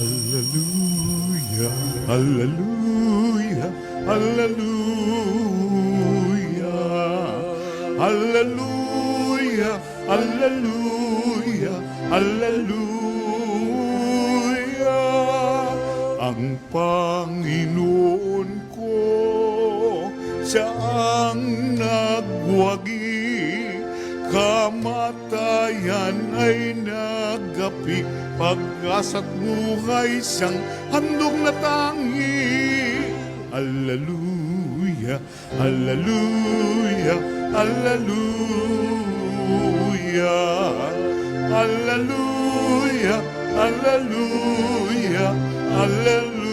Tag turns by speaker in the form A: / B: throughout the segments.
A: Hallelujah, hallelujah, hallelujah, hallelujah, hallelujah, hallelujah. Ang Panginoon ko, siya ang nagwagi, kamatayan ay nagapi, pag-asa't buhay siyang handog na tangi. Hallelujah, hallelujah, hallelujah, hallelujah, hallelujah, hallelujah.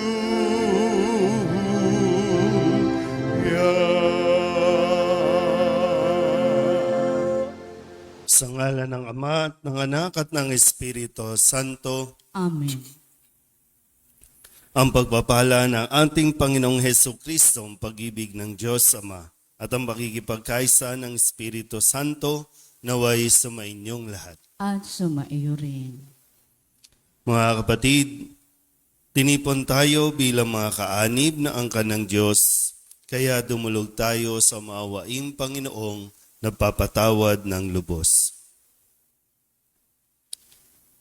B: Sa ngalan ng Ama at ng Anak at ng Espiritu Santo.
C: Amen.
B: Ang pagpapala ng ating Panginoong Hesukristo, ang pag-ibig ng Diyos Ama, at ang makikipagkaisa ng Espiritu Santo naway sumainyong lahat.
C: At sumaiyo rin.
B: Mga kapatid, tinipon tayo bilang mga kaanib na angkan ng Diyos, kaya dumulog tayo sa maawaing Panginoong nagpapatawad ng lubos.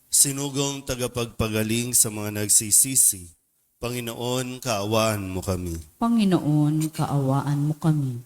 B: Sinugong tagapagpagaling sa mga nagsisisi, Panginoon, kaawaan mo kami.
C: Panginoon, kaawaan mo kami.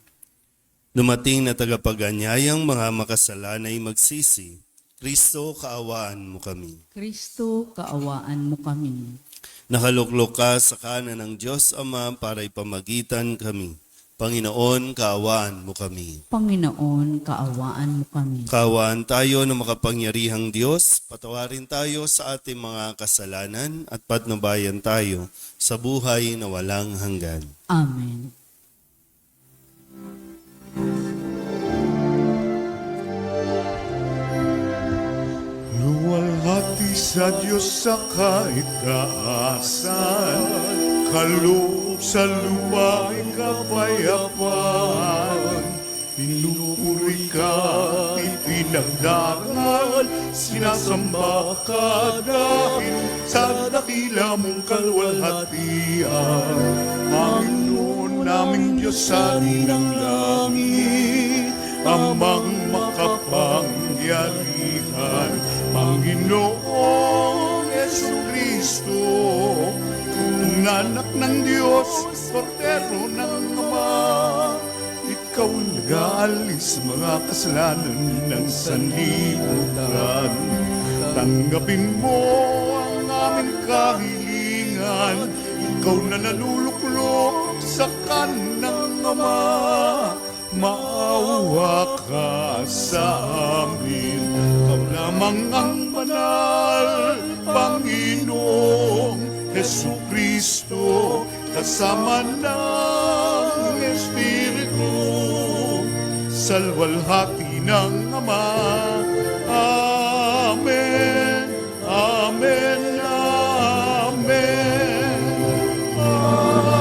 B: Dumating na tagapag-anyayang mga makasalanay magsisi, Kristo, kaawaan mo kami.
C: Kristo, kaawaan mo kami.
B: Nakaluklok ka sa kanan ng Diyos Ama para ipamagitan kami. Panginoon, kaawaan mo kami.
C: Panginoon, kaawaan mo kami.
B: Kaawaan tayo ng makapangyarihang Diyos, patawarin tayo sa ating mga kasalanan at patnubayan tayo sa buhay na walang hanggan.
C: Amen.
A: Luwalhati sa Diyos sa kaitaasan, kaloob sa lupa ay kapayapaan. Pinupuri ka, ipinagdarangal, sinasamba ka dahil sa dakila mong kalwalhatian. Panginoon naming Diyos sa ng langit, amang makapangyarihan, Panginoong Jesucristo, ang anak ng Diyos, Kordero ng Ama. Ikaw nag-aalis mga kasalanan ng sanlibutan. Tanggapin mo ang aming kahilingan. Ikaw na naluluklok sa kanang Ama. Maawa ka sa amin. Ikaw lamang ang banal, Panginoong Jesucristo, kasama ng Espiritu, sa luwalhati ng Ama. Amen, amen, amen, amen.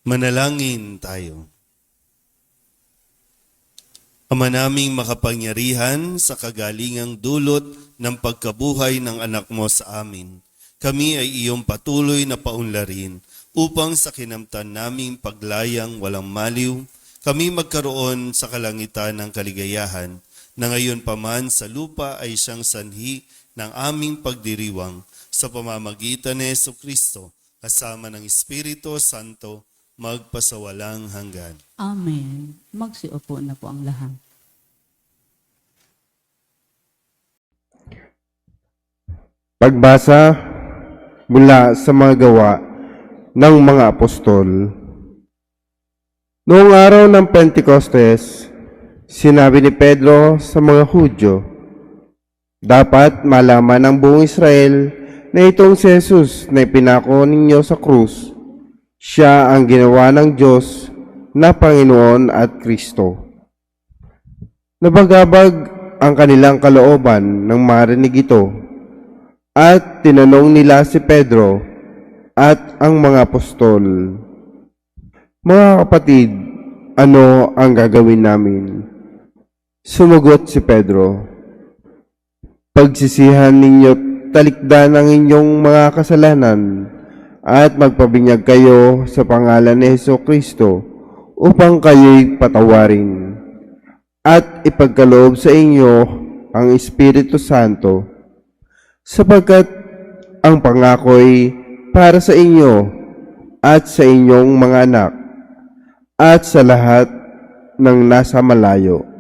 B: Manalangin tayo. Ama naming makapangyarihan, sa kagalingang dulot ng pagkabuhay ng anak mo sa amin, kami ay iyong patuloy na paunlarin upang sa kinamtan naming paglayang walang maliw, kami magkaroon sa kalangitan ng kaligayahan na ngayon pa man sa lupa ay siyang sanhi ng aming pagdiriwang sa pamamagitan ni Jesucristo kasama ng Espiritu Santo magpasawalang hanggan.
C: Amen. Magsiupo na po ang lahat.
D: Pagbasa mula sa mga gawa ng mga apostol. Noong araw ng Pentecostes, sinabi ni Pedro sa mga Hudyo, dapat malaman ng buong Israel na itong si Jesus na ipinako ninyo sa krus, siya ang ginawa ng Diyos na Panginoon at Kristo. Nabagabag ang kanilang kalooban nang marinig ito, at tinanong nila si Pedro at ang mga apostol, mga kapatid, ano ang gagawin namin? Sumagot si Pedro, pagsisihan ninyo talikdan ang inyong mga kasalanan at magpabinyag kayo sa pangalan ni Hesukristo upang kayo'y patawarin at ipagkaloob sa inyo ang Espiritu Santo, sapagkat ang pangako'y para sa inyo at sa inyong mga anak at sa lahat ng nasa malayo.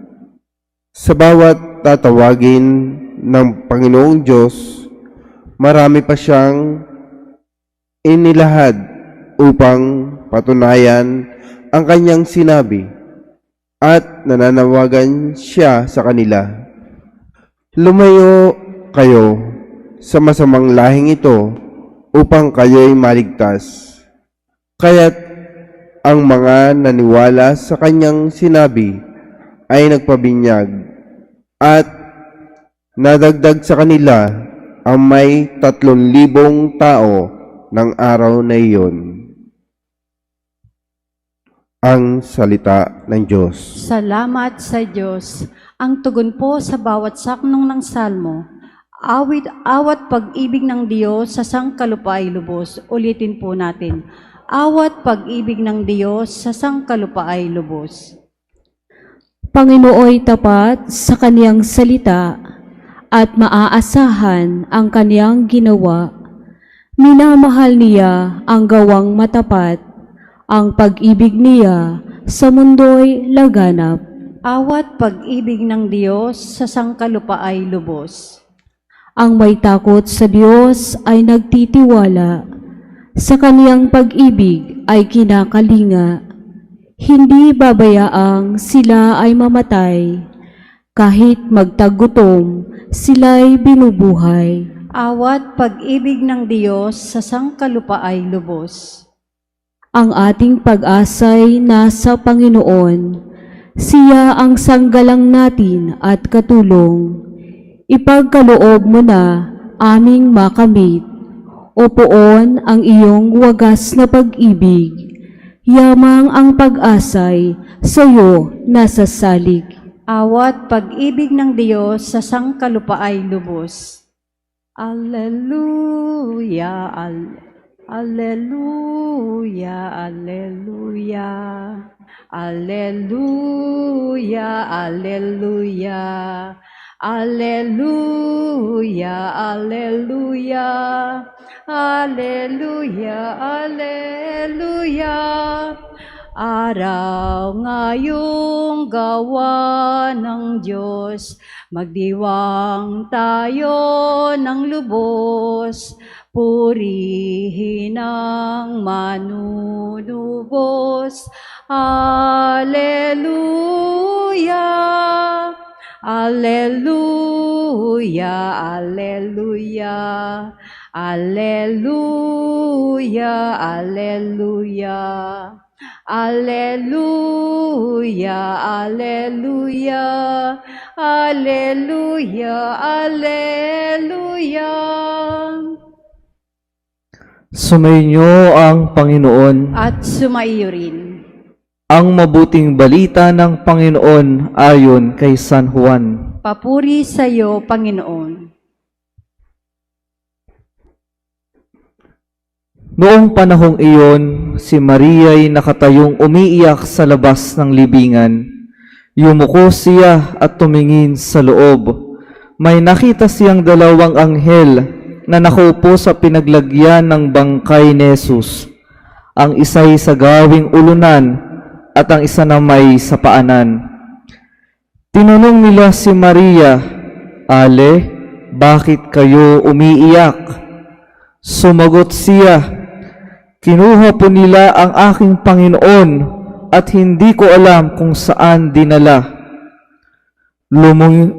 D: Sa bawat tatawagin ng Panginoong Diyos, marami pa siyang inilahad upang patunayan ang kanyang sinabi at nananawagan siya sa kanila. Lumayo kayo sa masamang lahing ito upang kayo'y maligtas. Kaya't ang mga naniwala sa kanyang sinabi ay nagpabinyag at nadagdag sa kanila ang may 3,000 tao ng araw na iyon. Ang salita ng Diyos.
E: Salamat sa Diyos. Ang tugon po sa bawat saknong ng salmo, awat pag-ibig ng Diyos sa sangkalupa ay lubos. Ulitin po natin. Awat pag-ibig ng Diyos sa sangkalupa ay lubos.
F: Panginooy tapat sa kaniyang salita at maaasahan ang kaniyang ginawa. Minamahal niya ang gawang matapat, ang pag-ibig niya sa mundo'y laganap.
E: Awat pag-ibig ng Diyos sa sangkalupa ay lubos.
F: Ang may takot sa Diyos ay nagtitiwala, sa kaniyang pag-ibig ay kinakalinga. Hindi babayaang sila ay mamatay, kahit magtagutom sila'y binubuhay.
E: Awat pag-ibig ng Diyos sa sangkalupa ay lubos.
F: Ang ating pag-asa'y nasa Panginoon. Siya ang sanggalang natin at katulong. Ipagkaloob mo na aming makamit. O poon ang iyong wagas na pag-ibig. Yamang ang pag-asa'y sa'yo nasasalig.
E: Awat pag-ibig ng Diyos sa sangkalupa ay lubos. Alleluia, alleluia, alleluia, alleluia, alleluia, alleluia, alleluia, alleluia, alleluia. Araw ngayong gawa ng Diyos, magdiwang tayo ng lubos, purihin ang manunubos. Alleluia, alleluia, alleluia, alleluia, alleluia. Alleluia, alleluia, alleluia, alleluia.
G: Sumainyo ang Panginoon.
E: At sumaiyo rin.
G: Ang mabuting balita ng Panginoon ayon kay San Juan.
E: Papuri sa iyo, Panginoon.
G: Noong panahong iyon, si Maria'y nakatayong umiiyak sa labas ng libingan. Yumuko siya at tumingin sa loob. May nakita siyang dalawang anghel na nakaupo sa pinaglagyan ng bangkay ni Jesus. Ang isa'y sa gawing ulunan at ang isa na may sa paanan. Tinanong nila si Maria, "Ale, bakit kayo umiiyak?" Sumagot siya, "Kinuha po nila ang aking Panginoon at hindi ko alam kung saan dinala."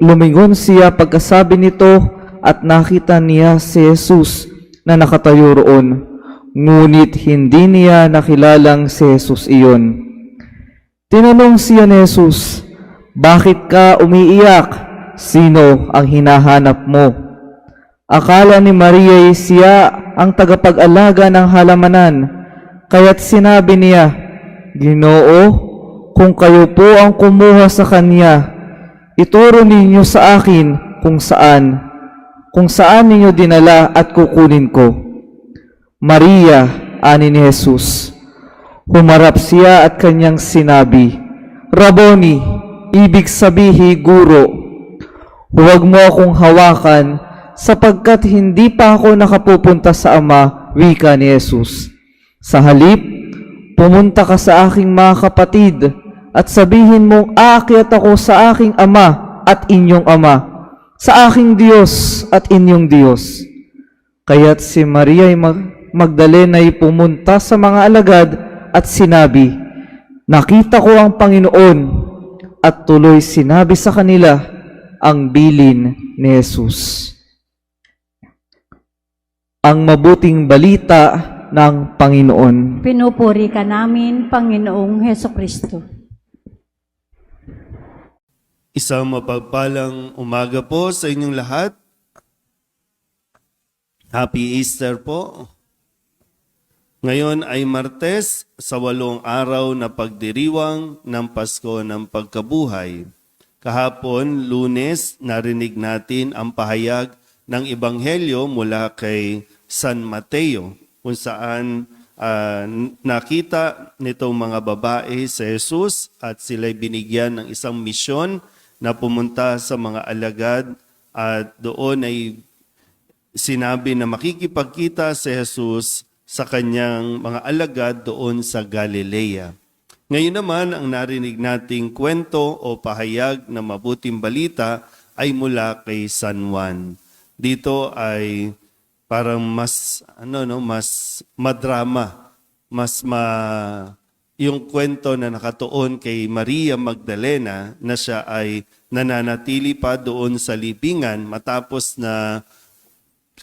G: Lumingon siya pagkasabi nito at nakita niya si Jesus na nakatayo roon. Ngunit hindi niya nakilalang si Jesus iyon. Tinanong siya ni Jesus, "Bakit ka umiiyak? Sino ang hinahanap mo?" Akala ni Maria siya ang tagapag-alaga ng halamanan, kaya't sinabi niya, "Ginoo, kung kayo po ang kumuha sa kanya, Ituro ninyo sa akin kung saan ninyo dinala at kukunin ko. Maria, ani ni Jesus. Humarap siya at kanyang sinabi, Rabboni, ibig sabihi guro. Huwag mo akong hawakan sapagkat hindi pa ako nakapupunta sa Ama, wika ni Jesus. Sa halip, pumunta ka sa aking mga kapatid at sabihin mong aakyat ako sa aking Ama at inyong Ama, sa aking Diyos at inyong Diyos. Kaya't si Maria Magdalena ay pumunta sa mga alagad at sinabi, Nakita ko ang Panginoon, at tuloy sinabi sa kanila ang bilin ni Jesus. Ang mabuting balita ng Panginoon.
E: Pinupuri ka namin, Panginoong Heso Kristo.
B: Isang mapagpalang umaga po sa inyong lahat. Happy Easter po. Ngayon ay Martes sa 8 araw na pagdiriwang ng Pasko ng Pagkabuhay. Kahapon, Lunes, narinig natin ang pahayag ng Ebanghelyo mula kay San Mateo, kung saan nakita nitong mga babae si Jesus at sila'y binigyan ng isang misyon na pumunta sa mga alagad at doon ay sinabi na makikipagkita si Jesus sa kanyang mga alagad doon sa Galilea. Ngayon naman, ang narinig nating kwento o pahayag na mabuting balita ay mula kay San Juan. Dito ay parang mas madrama, yung kwento na nakatuon kay Maria Magdalena na siya ay nananatili pa doon sa libingan matapos na,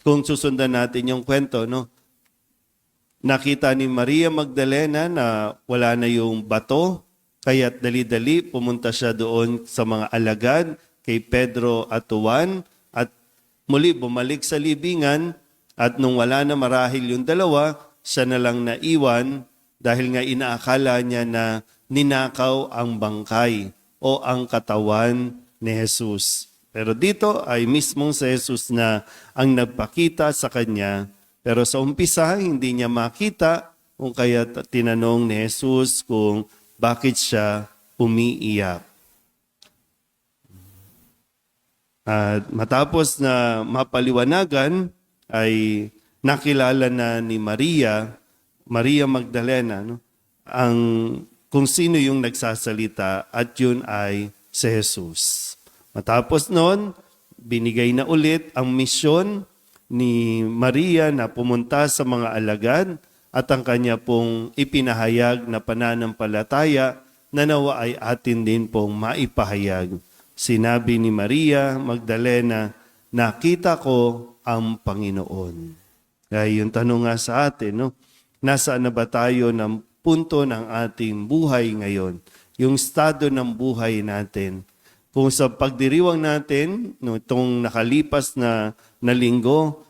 B: kung susundan natin yung kwento, nakita ni Maria Magdalena na wala na yung bato, kaya't dali-dali pumunta siya doon sa mga alagad kay Pedro at Juan at muli bumalik sa libingan at nung wala na marahil yung dalawa, siya na lang naiwan dahil nga inaakala niya na ninakaw ang bangkay o ang katawan ni Jesus. Pero dito ay mismong si Jesus na ang nagpakita sa kanya. Pero sa umpisa, hindi niya makita kung kaya tinanong ni Jesus kung bakit siya umiiyak. At matapos na mapaliwanagan, ay nakilala na ni Maria Magdalena, kung sino yung nagsasalita at yun ay si Jesus. Matapos noon, binigay na ulit ang misyon ni Maria na pumunta sa mga alagad at ang kanya pong ipinahayag na pananampalataya na nawa ay atin din pong maipahayag. Sinabi ni Maria Magdalena, nakita ko ang Panginoon. Kaya yung tanong nga sa atin, nasaan na ba tayo ng punto ng ating buhay ngayon? Yung estado ng buhay natin. Kung sa pagdiriwang natin, itong nakalipas na linggo,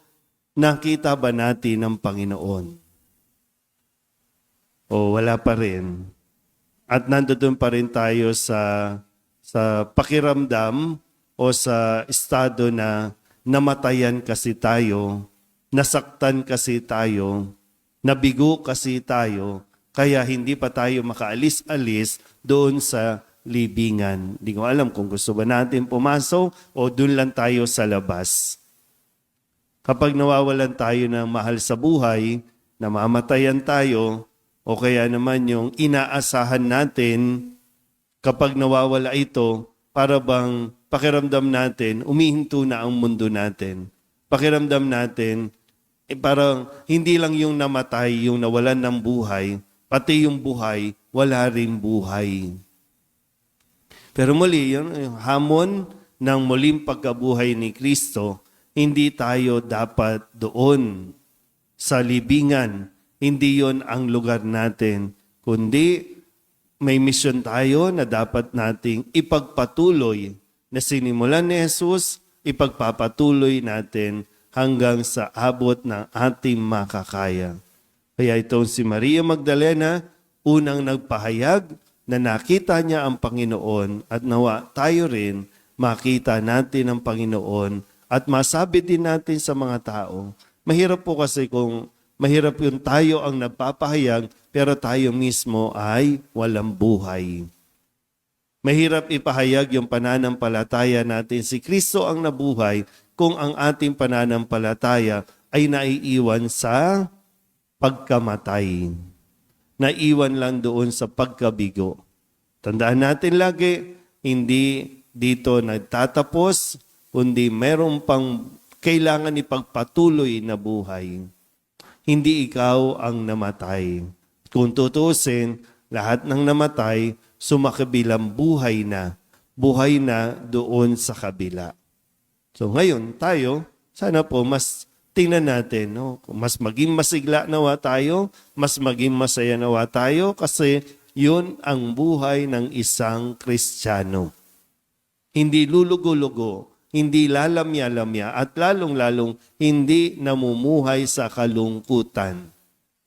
B: nakita ba natin ang Panginoon? O wala pa rin? At nandoon pa rin tayo sa pakiramdam o sa estado na namatayan kasi tayo, nasaktan kasi tayo, nabigo kasi tayo, kaya hindi pa tayo makaalis-alis doon sa libingan. Hindi ko alam kung gusto ba natin pumasok o doon lang tayo sa labas. Kapag nawawalan tayo ng mahal sa buhay, namamatayan tayo, o kaya naman yung inaasahan natin, kapag nawawala ito, para bang pakiramdam natin, umihinto na ang mundo natin. Pakiramdam natin, parang hindi lang yung namatay, yung nawalan ng buhay, pati yung buhay, wala rin buhay. Pero muli, yung hamon ng muling pagkabuhay ni Kristo, hindi tayo dapat doon sa libingan. Hindi yon ang lugar natin, kundi may misyon tayo na dapat nating ipagpatuloy na sinimulan ni Jesus, ipagpapatuloy natin hanggang sa abot ng ating makakaya. Kaya itong si Maria Magdalena, unang nagpahayag na nakita niya ang Panginoon at nawa tayo rin makita natin ang Panginoon at masabi din natin sa mga tao. Mahirap po kasi kung mahirap yung tayo ang nagpapahayag pero tayo mismo ay walang buhay. Mahirap ipahayag yung pananampalataya natin. Si Kristo ang nabuhay kung ang ating pananampalataya ay naiiwan sa pagkamatay. Naiwan lang doon sa pagkabigo. Tandaan natin lagi, hindi dito nagtatapos, kundi meron pang kailangan ipagpatuloy na buhay. Hindi ikaw ang namatay. Kung tutusin, lahat ng namatay, sumakabilang buhay na doon sa kabila. So ngayon tayo, sana po mas tingnan natin, no? Mas maging masigla nawa tayo, mas maging masaya nawa tayo kasi yun ang buhay ng isang Kristiyano. Hindi lulugo-lugo, hindi lalamya-lamya at lalong-lalong hindi namumuhay sa kalungkutan,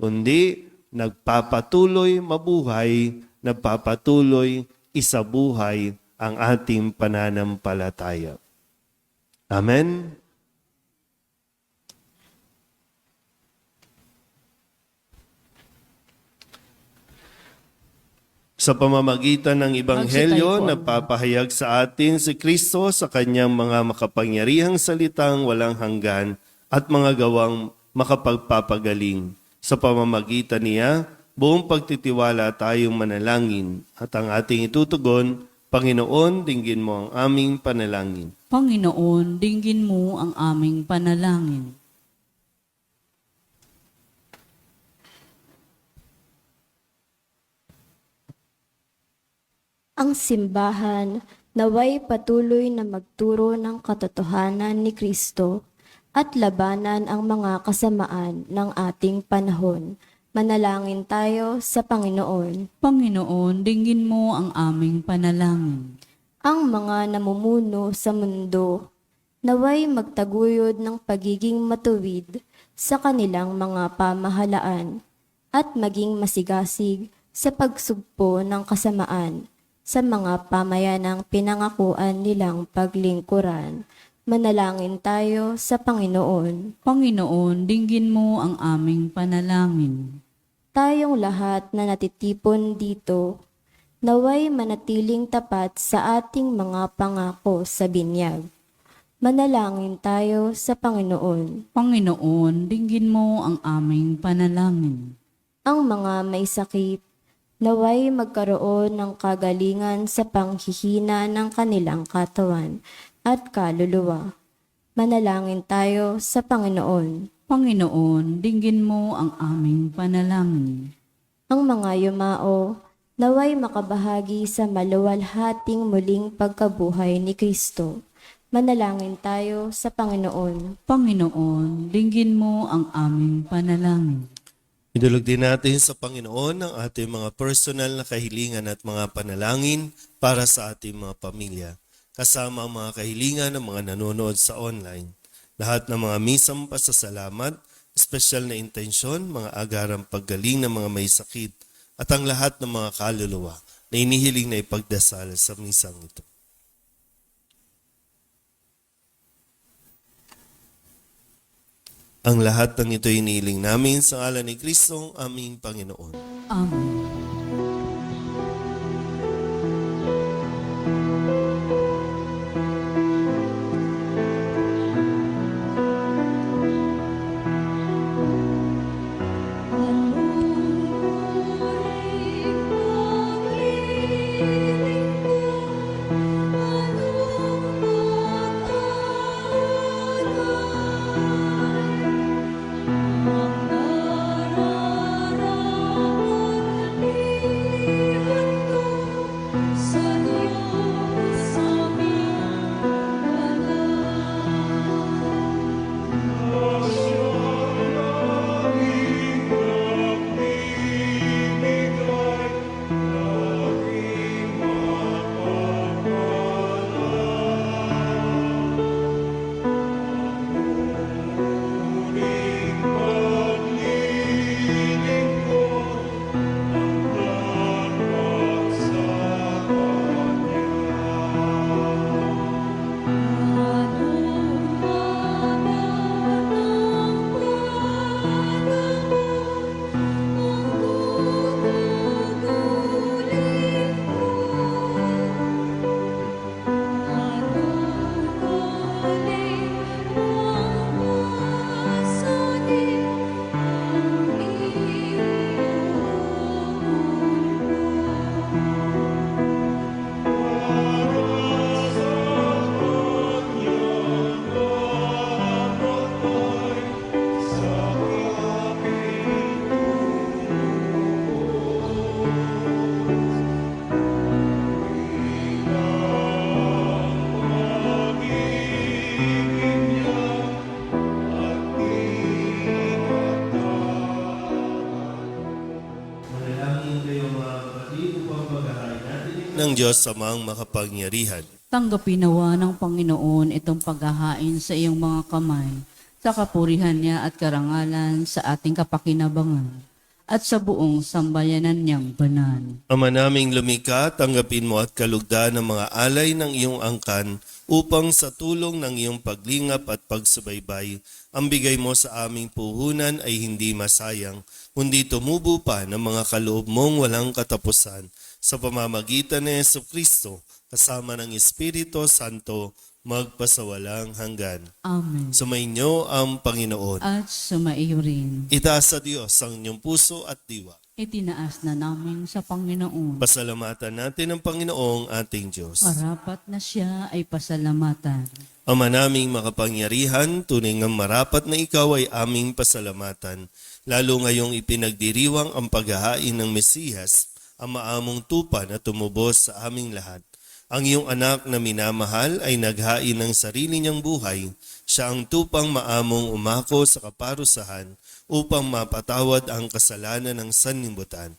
B: kundi nagpapatuloy mabuhay, nagpapatuloy isabuhay ang ating pananampalataya. Amen? Sa pamamagitan ng Ebanghelyo, nagpapahayag sa atin si Kristo sa kanyang mga makapangyarihang salitang walang hanggan at mga gawang makapagpapagaling. Sa pamamagitan niya, buong pagtitiwala tayong manalangin at ang ating itutugon, Panginoon, dinggin mo ang aming panalangin.
C: Panginoon, dinggin mo ang aming panalangin.
H: Ang simbahan naway patuloy na magturo ng katotohanan ni Kristo at labanan ang mga kasamaan ng ating panahon. Manalangin tayo sa Panginoon.
C: Panginoon, dinggin mo ang aming panalangin.
H: Ang mga namumuno sa mundo naway magtaguyod ng pagiging matuwid sa kanilang mga pamahalaan at maging masigasig sa pagsugpo ng kasamaan sa mga pamayanang pinangakuan nilang paglingkuran. Manalangin tayo sa Panginoon.
C: Panginoon, dinggin mo ang aming panalangin.
H: Tayong lahat na natitipon dito, naway manatiling tapat sa ating mga pangako sa binyag. Manalangin tayo sa Panginoon.
C: Panginoon, dinggin mo ang aming panalangin.
H: Ang mga may sakit, naway magkaroon ng kagalingan sa panghihina ng kanilang katawan at kaluluwa. Manalangin tayo sa Panginoon.
C: Panginoon, dinggin mo ang aming panalangin.
H: Ang mga yumao, naway makabahagi sa maluwalhating muling pagkabuhay ni Kristo. Manalangin tayo sa Panginoon.
C: Panginoon, dinggin mo ang aming panalangin.
B: Idulog din natin sa Panginoon ang ating mga personal na kahilingan at mga panalangin para sa ating mga pamilya. Kasama ang mga kahilingan ng mga nanonood sa online. Lahat ng mga misang pasasalamat, espesyal na intensyon, mga agarang paggaling ng mga may sakit, at ang lahat ng mga kaluluwa na inihiling na ipagdasal sa misang ito. Ang lahat ng ito inihiling namin sa ngalan ni Kristo, aming Panginoon.
C: Amen.
B: ng Diyos Amang makapangyarihan.
C: Tanggapin nawa ng Panginoon itong paghahain sa iyong mga kamay, sa kapurihan niya at karangalan sa ating kapakinabangan, at sa buong sambayanan niyang banal.
B: Ama naming lumikha, tanggapin mo at kalugdan ng mga alay ng iyong angkan upang sa tulong ng iyong paglingap at pagsubaybay, ang bigay mo sa aming puhunan ay hindi masayang, kundi tumubo pa ng mga kaloob mong walang katapusan sa pamamagitan ni Jesucristo, kasama ng Espiritu Santo, magpasawalang hanggan.
C: Amen.
B: Sumainyo ang Panginoon.
C: At sumaiyo rin.
B: Itaas sa Diyos ang inyong puso at diwa.
C: Itinaas na namin sa Panginoon.
B: Pasalamatan natin ang Panginoong ating Diyos.
C: Marapat na siya ay pasalamatan.
B: Ama naming makapangyarihan, tunay ngang marapat na ikaw ay aming pasalamatan, lalo ngayong ipinagdiriwang ang paghahain ng Mesiyas, ang maamong tupa na tumubos sa aming lahat. Ang iyong anak na minamahal ay naghain ng sarili niyang buhay. Siya ang tupang maamong umako sa kaparusahan upang mapatawad ang kasalanan ng sanlibutan.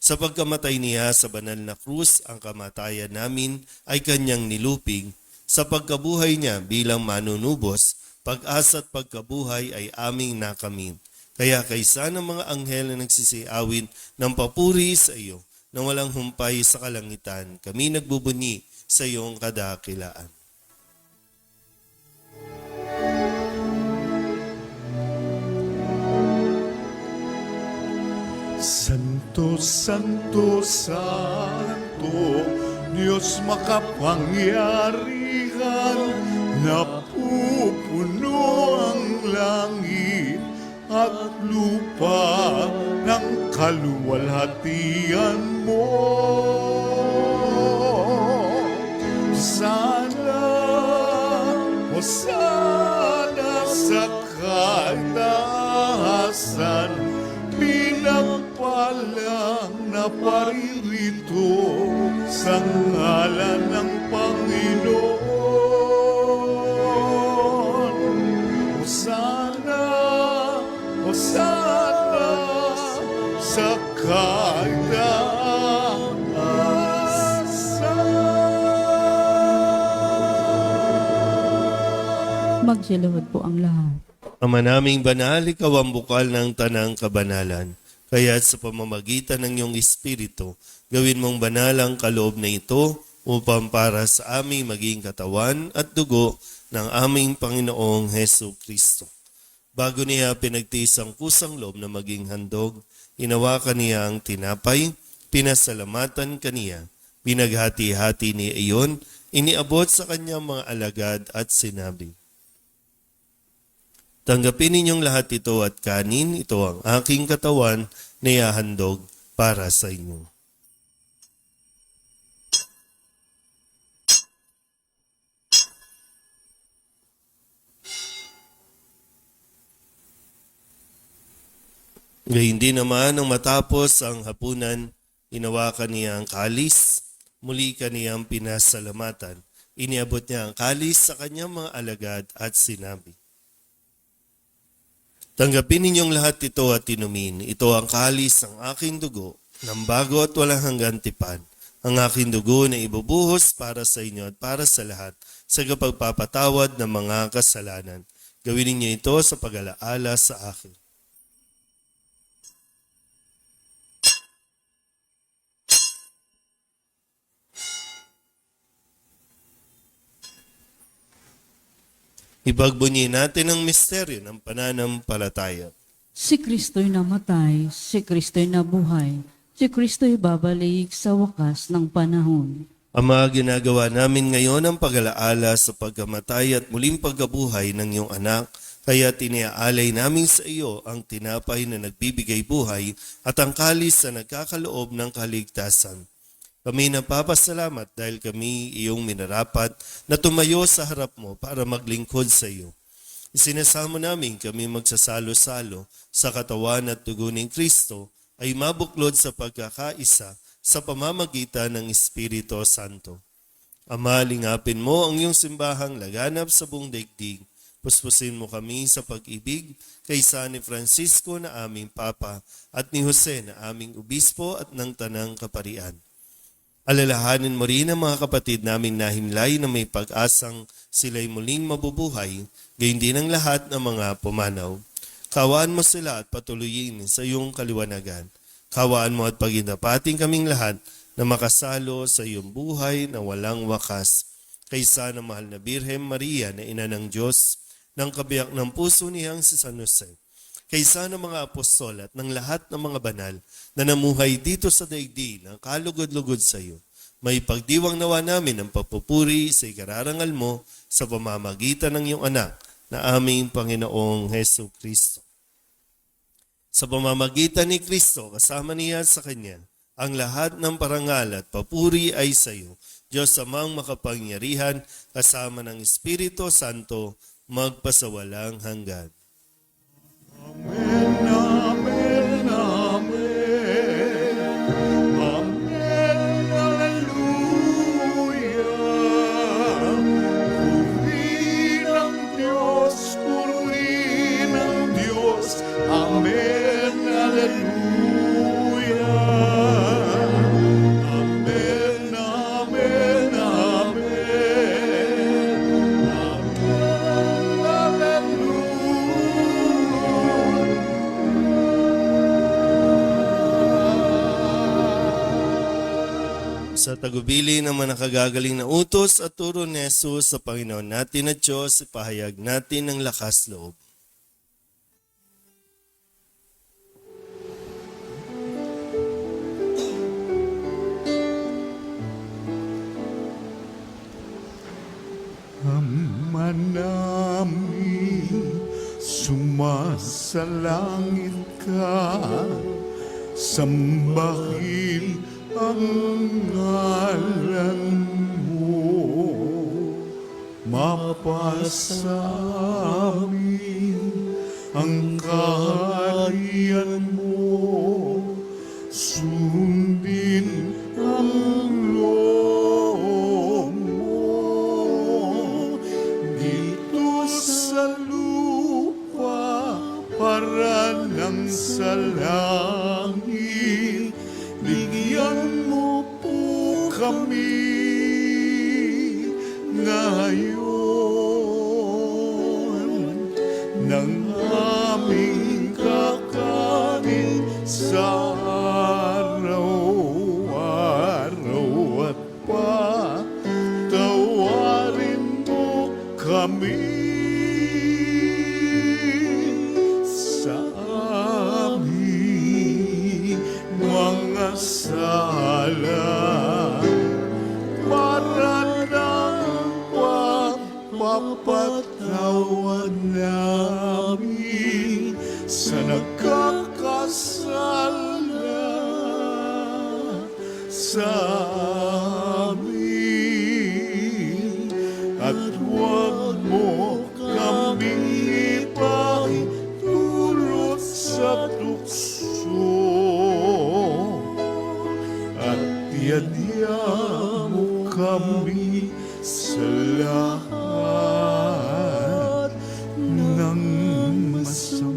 B: Sa pagkamatay niya sa banal na krus, ang kamatayan namin ay kanyang nilupig. Sa pagkabuhay niya bilang manunubos, pag-asa at pagkabuhay ay aming nakamit. Kaya kaysa ng mga anghel na nagsisiawin ng papuri sa iyo, na walang humpay sa kalangitan, kami nagbubunyi sa iyong kadakilaan.
A: Santo, Santo, Santo, Diyos makapangyarihan, napupuno ang langit at lupa ng kaluwalhatian mo. Sana, o sana sa kataasan, pinagpalang na paririto sa ngalan ng Panginoon. O sana sa kataasan.
C: Magsilawad po ang lahat.
B: Ama naming banal, ikaw ang bukal ng tanang kabanalan. Kaya't sa pamamagitan ng iyong Espiritu, gawin mong banal ang kaloob na ito upang para sa aming maging katawan at dugo ng aming Panginoong Hesu Kristo. Bago niya pinagtiis ang kusang loob na maging handog, hinawakan niya ang tinapay, pinasalamatan kaniya, binaghati-hati niya iyon, iniabot sa kanyang mga alagad at sinabi, tanggapin ninyong lahat ito at kanin, ito ang aking katawan na ihahandog para sa inyo. Gayun din naman nang matapos ang hapunan, hinawakan niya ang kalis, muli kaniyang pinasalamatan. Iniabot niya ang kalis sa kanyang mga alagad at sinabi, tanggapin ninyong lahat ito at inumin. Ito ang kalis ng aking dugo, ng bago at walang hanggang tipan. Ang aking dugo na ibubuhos para sa inyo at para sa lahat sa kapagpapatawad ng mga kasalanan. Gawin ninyo ito sa pag-alaala sa akin. Ipagbunyi natin ang misteryo ng pananampalataya.
C: Si Kristo'y namatay, si Kristo'y nabuhay, si Kristo'y babalik sa wakas ng panahon.
B: Ama, ginagawa namin ngayon ang pag-alaala sa pagkamatay at muling pagkabuhay ng iyong anak, kaya tiniaalay namin sa iyo ang tinapay na nagbibigay buhay at ang kalis na nagkakaloob ng kaligtasan. Kami napapasalamat dahil kami iyong minarapat na tumayo sa harap mo para maglingkod sa iyo. Isinasamo namin kami magsasalo-salo sa katawan at dugo ng Kristo ay mabuklod sa pagkakaisa sa pamamagitan ng Espiritu Santo. Ama, lingapin mo ang iyong simbahang laganap sa buong daigdig. Puspusin mo kami sa pag-ibig kaysa ni Francisco na aming Papa at ni Jose na aming Obispo at ng Tanang Kaparian. Alalahanin mo rin ang mga kapatid naming nahimlay na may pag-asang sila'y muling mabubuhay, gayon din ang lahat ng mga pumanaw. Kawaan mo sila at patuloyin sa iyong kaliwanagan. Kawaan mo at pagindapating kaming lahat na makasalo sa iyong buhay na walang wakas. Kaysa ng mahal na Birhen Maria na ina ng Diyos, ng kabiyak ng puso niyang si San Jose, kaysa ng mga apostol at ng lahat ng mga banal na namuhay dito sa daigdig ng kalugod-lugod sa iyo. May pagdiwang nawa namin ang papupuri sa ikararangal mo sa pamamagitan ng iyong anak na aming Panginoong Hesu Kristo. Sa pamamagitan ni Kristo, kasama niya sa Kanya, ang lahat ng parangal at papuri ay sa iyo, Diyos amang makapangyarihan, kasama ng Espiritu Santo, magpasawalang hanggan.
A: Amen, amen, amen. Amen, hallelujah. Purihin ang Diyos, purihin ang Diyos. Amen, hallelujah. Amen, amen, amen. Amen,
B: Sa tagubili ng mga nakagagaling na utos at turo ni Jesus sa Panginoon natin at Diyos, ipahayag natin ang lakas loob.
A: Ama namin, sumasalangit ka, sambahin ang ngalan mo, mapasa amin ang kaharian mo, sundin ang loob mo dito sa lupa para ng sa langit. Bigyan mo po kami ngayon ng aming kakanin sa araw-araw at patawarin mo kami sa aming mga sala para ng pagpapatawad namin sa nagkakasala sa amin, at huwag mo kaming ipahintulot sa tukso, at tiyadya mo kami sa lahat ng masama.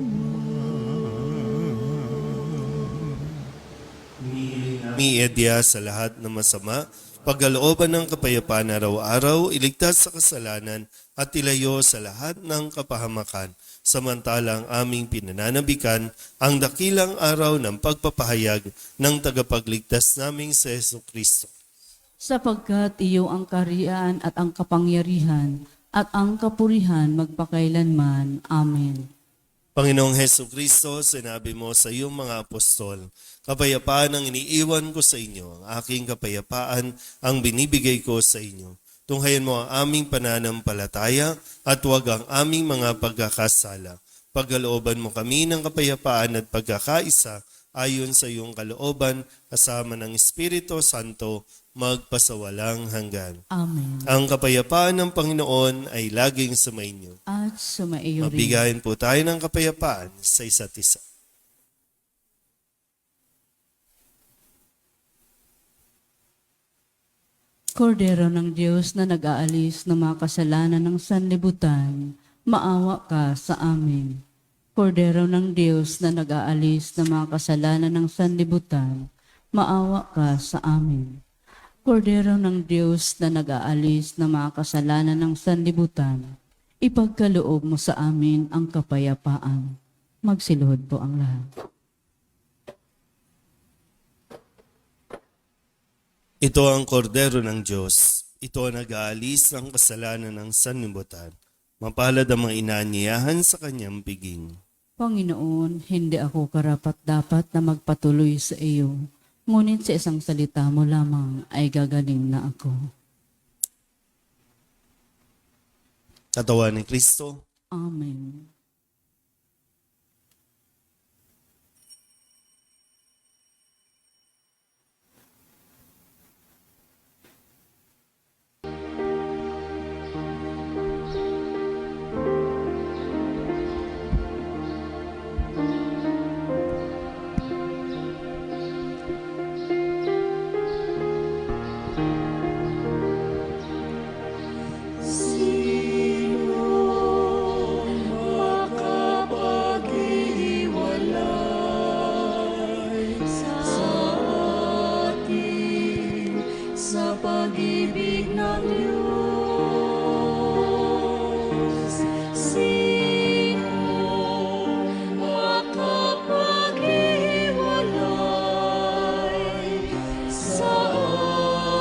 B: Miedya sa lahat ng masama, pagkalooban ng kapayapaan araw-araw, iligtas sa kasalanan at ilayo sa lahat ng kapahamakan. Samantalang aming pinananabikan ang dakilang araw ng pagpapahayag ng tagapagligtas naming sa Hesu Kristo.
C: Sapagkat iyo ang kaharian at ang kapangyarihan at ang kapurihan magpakailanman. Amen.
B: Panginoong Hesu Kristo, sinabi mo sa iyong mga apostol, kapayapaan ang iniiwan ko sa inyo, ang aking kapayapaan ang binibigay ko sa inyo. Tunghayan mo ang aming pananampalataya at huwag ang aming mga pagkakasala. Pagkalooban mo kami ng kapayapaan at pagkakaisa ayon sa iyong kalooban, kasama ng Espiritu Santo, magpasawalang hanggan.
C: Amen.
B: Ang kapayapaan ng Panginoon ay laging sumainyo.
C: At sumaiyo rin.
B: Mabigayin po tayo ng kapayapaan sa isa't isa.
C: Kordero ng Diyos na nag-aalis ng mga kasalanan ng sanlibutan, maawa ka sa amin. Kordero ng Diyos na nag-aalis ng mga kasalanan ng sanlibutan, maawa ka sa amin. Kordero ng Diyos na nag-aalis ng mga kasalanan ng sanlibutan, ipagkaloob mo sa amin ang kapayapaan. Magsiluhod po ang lahat.
B: Ito ang kordero ng Diyos. Ito ang nag-aalis ng kasalanan ng sanlibutan. Mapalad ang mga inaanyayahan sa kanyang piging.
C: Panginoon, hindi ako karapat-dapat na magpatuloy sa iyo, ngunit sa isang salita mo lamang ay gagaling na ako.
B: Katawan ni Kristo.
C: Amen.
A: Sa pag-ibig ng Diyos, sino makapaghiwalay sa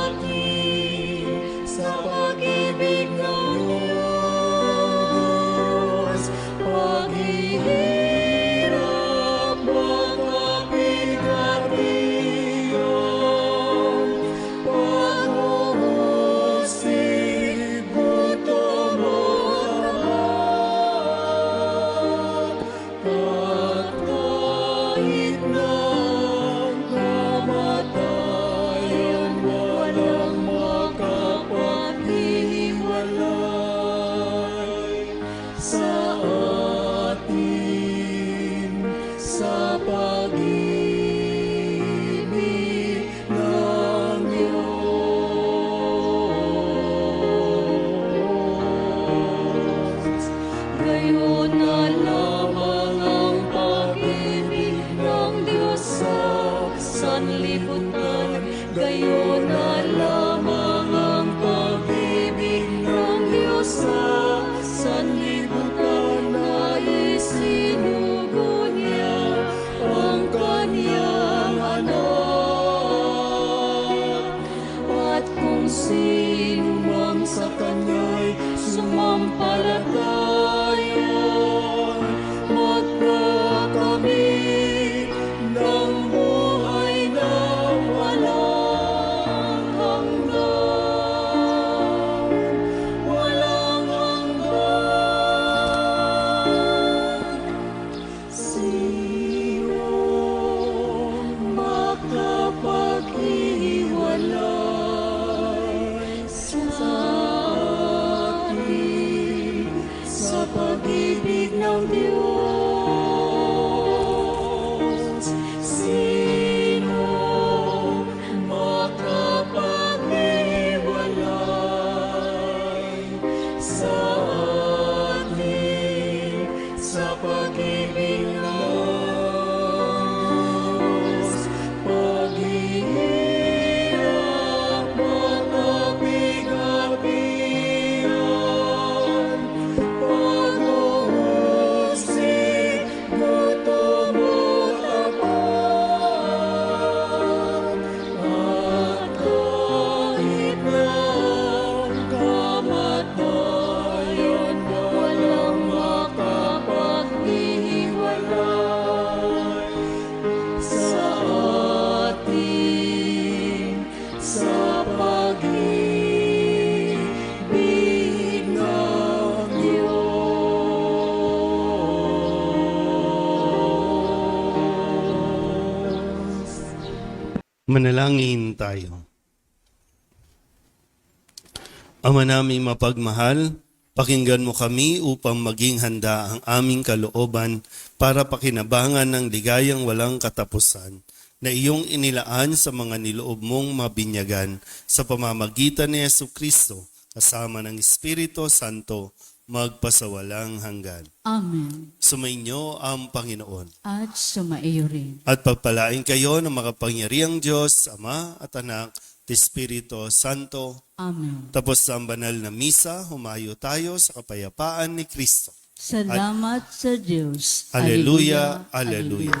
A: atin? Sa pag-ibig ng Diyos, paghihirap, pagkapigatian, pag-uusig, gutom o tamad, at kahit ng kamatayan, walang makapaghiwalay sa atin, sa pag-ibig ng Diyos. Gayon na lamang ang pag-ibig ng Diyos sa sanlibutan. Gayon na lamang ang pag-ibig ng Diyos sa sanlibutan, na isinugo niya ang kanyang anak. At kung sino mang sa kanya'y sumampalataya, magkakamit ng buhay na walang hanggan, walang hanggan. Sino makapaghiwalay sa atin, sa pag-ibig ng Diyos? Sino makapaghiwalay sa atin, sa pag-ibig ng Diyos? Paghihirap, pagkapigatian, pag-uusig, gutom o tamad, at kahit ng kamatayan, walang makapaghiwalay sa atin, sa pag-ibig ng Diyos.
B: Manalangin tayo. Ama naming mapagmahal, pakinggan mo kami upang maging handa ang aming kalooban para pakinabangan ng ligayang walang katapusan na iyong inilaan sa mga niloob mong mabinyagan sa pamamagitan ni Jesucristo kasama ng Espiritu Santo magpasawalang hanggan.
C: Amen.
B: Sumainyo ang Panginoon.
C: At sumaiyo rin.
B: At pagpalain kayo ng makapangyarihang Diyos, Ama at Anak Espiritu Santo.
C: Amen.
B: Tapos ang banal na misa, humayo tayo sa kapayapaan ni Kristo.
C: Salamat sa Diyos.
B: Alleluia, alleluia.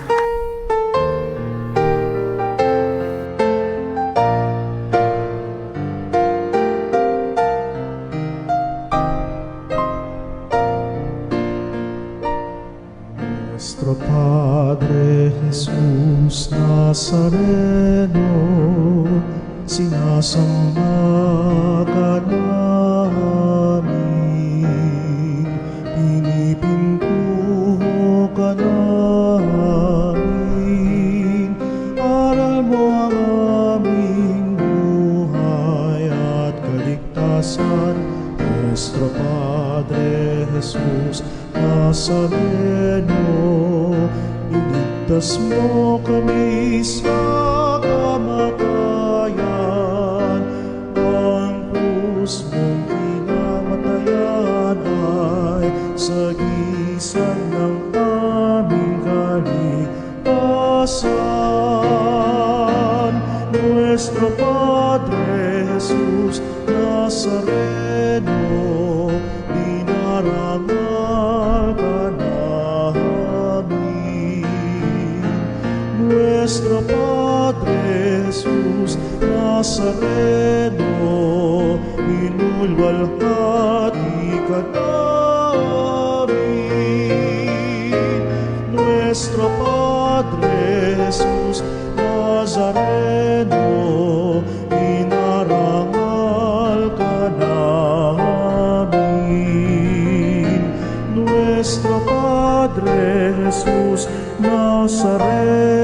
I: Nuestro Padre Jesús Nazareno, sinasamba ka namin, pinipintuho ka namin, aral mo ang aming buhay at kaligtasan. Nuestro Padre Jesús Nazareno, iligtas mo kami sa kamatayan. Ang krus mong kinamatayan ay sagisag ng aming kaligtasan. Nuestro Padre Jesus Nazareno, dinarangal ka namin. Nuestro Padre Jesus Nazareno, minulwalhati ka namin. Nuestro Padre Jesus Nazareno, dinarangal ka namin. Nuestro Padre Jesus Nazareno,